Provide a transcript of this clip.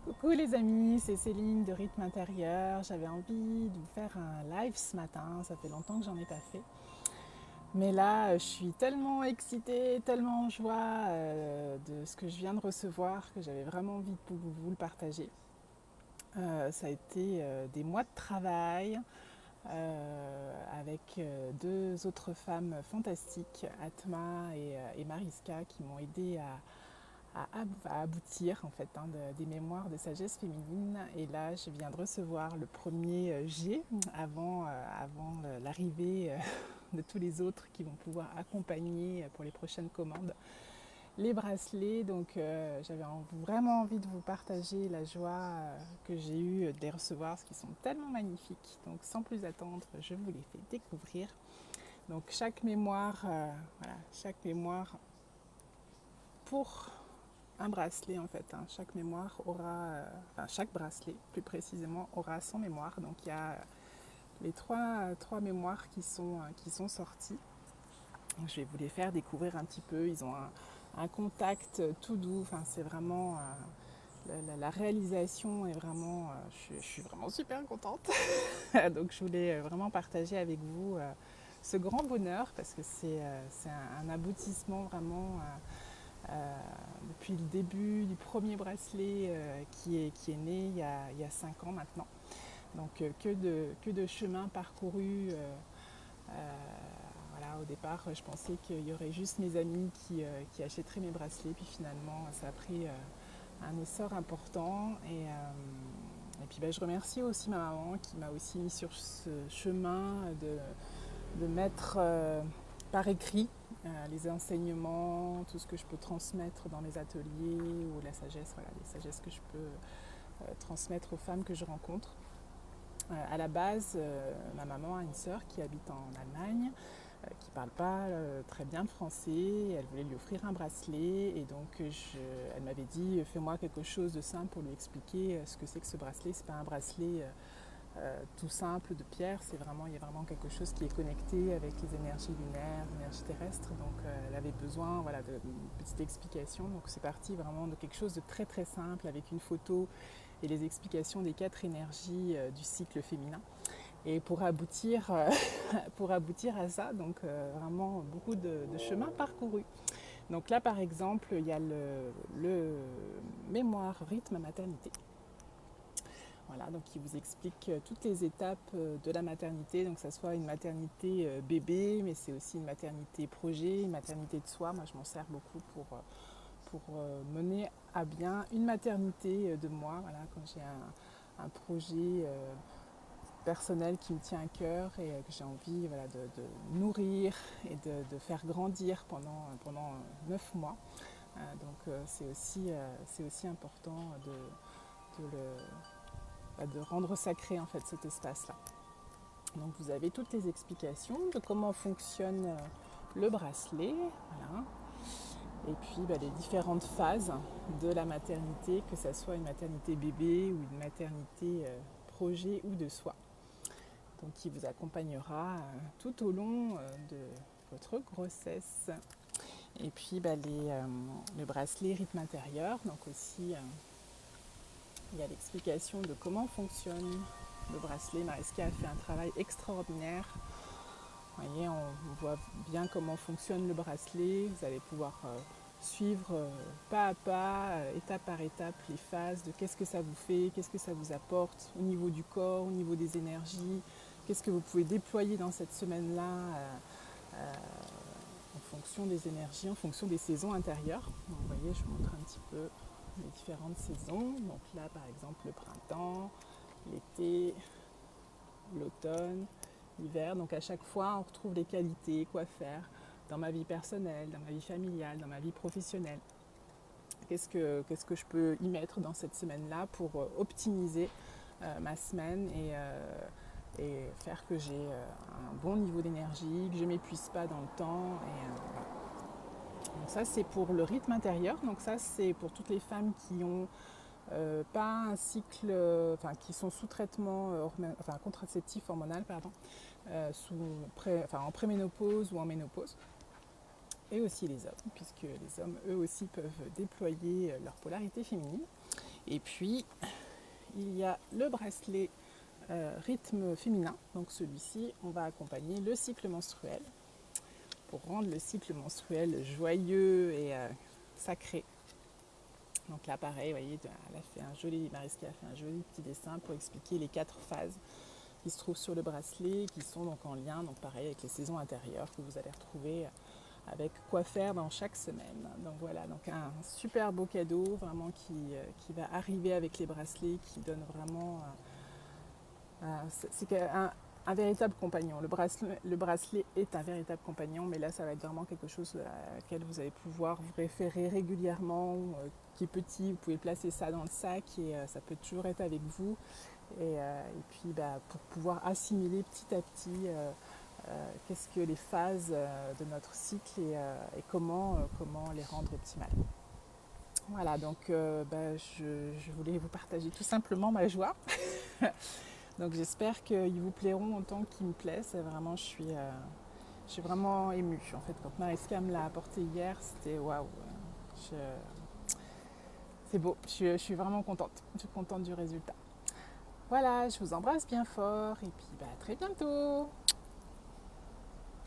Coucou les amis, c'est Céline de Rythme Intérieur. J'avais envie de vous faire un live ce matin, ça fait longtemps que j'en ai pas fait. Mais là, je suis tellement excitée, tellement en joie de ce que je viens de recevoir que j'avais vraiment envie de vous le partager. Ça a été des mois de travail avec deux autres femmes fantastiques, Atma et Mariska, qui m'ont aidé à aboutir en fait des mémoires de sagesse féminine. Et là, je viens de recevoir le premier jet avant l'arrivée de tous les autres qui vont pouvoir accompagner pour les prochaines commandes les bracelets. Donc j'avais vraiment envie de vous partager la joie que j'ai eue de les recevoir, parce qu'ils sont tellement magnifiques. Donc sans plus attendre, je vous les fais découvrir. Donc chaque mémoire, chaque mémoire pour un bracelet en fait. Chaque mémoire chaque bracelet plus précisément aura son mémoire. Donc il y a les trois mémoires qui sont sorties. Je vais vous les faire découvrir un petit peu. Ils ont un contact tout doux. Enfin, c'est vraiment la réalisation est vraiment. Je suis vraiment super contente. Donc je voulais vraiment partager avec vous ce grand bonheur, parce que c'est un aboutissement vraiment. Depuis le début du premier bracelet qui est né il y a 5 ans maintenant. Donc que de chemin parcouru. Voilà, au départ, je pensais qu'il y aurait juste mes amis qui achèteraient mes bracelets. Puis finalement, ça a pris un essor important. Et puis je remercie aussi ma maman qui m'a aussi mis sur ce chemin de mettre par écrit les enseignements, tout ce que je peux transmettre dans mes ateliers, ou la sagesse, voilà, les sagesses que je peux transmettre aux femmes que je rencontre. À la base, ma maman a une sœur qui habite en Allemagne, qui ne parle pas très bien le français. Elle voulait lui offrir un bracelet, et donc elle m'avait dit fais-moi quelque chose de simple pour lui expliquer ce que c'est que ce bracelet. C'est pas un bracelet tout simple de pierre, il y a vraiment quelque chose qui est connecté avec les énergies lunaires, l'énergie terrestre. Donc elle avait besoin d'une petite explication. Donc c'est parti vraiment de quelque chose de très très simple, avec une photo et les explications des 4 énergies du cycle féminin. Et pour aboutir à ça, donc vraiment beaucoup de chemin parcouru. Donc là par exemple, il y a le mémoire rythme maternité. Voilà, donc il vous explique toutes les étapes de la maternité, donc que ce soit une maternité bébé, mais c'est aussi une maternité projet, une maternité de soi. Moi je m'en sers beaucoup pour mener à bien une maternité de moi, voilà, quand j'ai un projet personnel qui me tient à cœur, et que j'ai envie, voilà, de nourrir et de faire grandir pendant 9 mois. C'est aussi important de rendre sacré en fait cet espace-là. Donc vous avez toutes les explications de comment fonctionne le bracelet, voilà. Et puis les différentes phases de la maternité, que ce soit une maternité bébé ou une maternité projet ou de soi. Donc qui vous accompagnera tout au long de votre grossesse. Et puis le bracelet rythme intérieur, donc aussi il y a l'explication de comment fonctionne le bracelet. Mariska a fait un travail extraordinaire. Vous voyez, on voit bien comment fonctionne le bracelet. Vous allez pouvoir suivre pas à pas, étape par étape, les phases de qu'est-ce que ça vous fait, qu'est-ce que ça vous apporte au niveau du corps, au niveau des énergies, qu'est-ce que vous pouvez déployer dans cette semaine-là en fonction des énergies, en fonction des saisons intérieures. Donc, vous voyez, je vous montre un petit peu les différentes saisons. Donc là, par exemple, le printemps, l'été, l'automne, l'hiver. Donc à chaque fois, on retrouve les qualités, quoi faire dans ma vie personnelle, dans ma vie familiale, dans ma vie professionnelle. Qu'est-ce que je peux y mettre dans cette semaine-là pour optimiser ma semaine et faire que j'ai un bon niveau d'énergie, que je ne m'épuise pas dans le temps. Voilà. Donc ça, c'est pour le rythme intérieur. Donc ça, c'est pour toutes les femmes qui ont pas un cycle, qui sont sous traitement contraceptif hormonal, pardon, en préménopause ou en ménopause. Et aussi les hommes, puisque les hommes, eux aussi, peuvent déployer leur polarité féminine. Et puis, il y a le bracelet rythme féminin. Donc celui-ci, on va accompagner le cycle menstruel pour rendre le cycle menstruel joyeux et sacré. Donc là, pareil, vous voyez, Mariska a fait un joli petit dessin pour expliquer les 4 phases qui se trouvent sur le bracelet, qui sont donc en lien, donc pareil, avec les saisons intérieures que vous allez retrouver avec quoi faire dans chaque semaine. Donc voilà, donc un super beau cadeau vraiment qui va arriver avec les bracelets, qui donne vraiment... c'est un véritable compagnon. Le bracelet est un véritable compagnon, mais là ça va être vraiment quelque chose à laquelle vous allez pouvoir vous référer régulièrement, qui est petit, vous pouvez placer ça dans le sac et ça peut toujours être avec vous. Et puis pour pouvoir assimiler petit à petit qu'est-ce que les phases de notre cycle et comment les rendre optimales. Voilà, donc je voulais vous partager tout simplement ma joie. Donc j'espère qu'ils vous plairont autant qu'ils me plaisent. Vraiment, je suis vraiment émue. En fait, quand Mariska me l'a apporté hier, c'était waouh. C'est beau, je suis vraiment contente. Je suis contente du résultat. Voilà, je vous embrasse bien fort et puis à très bientôt.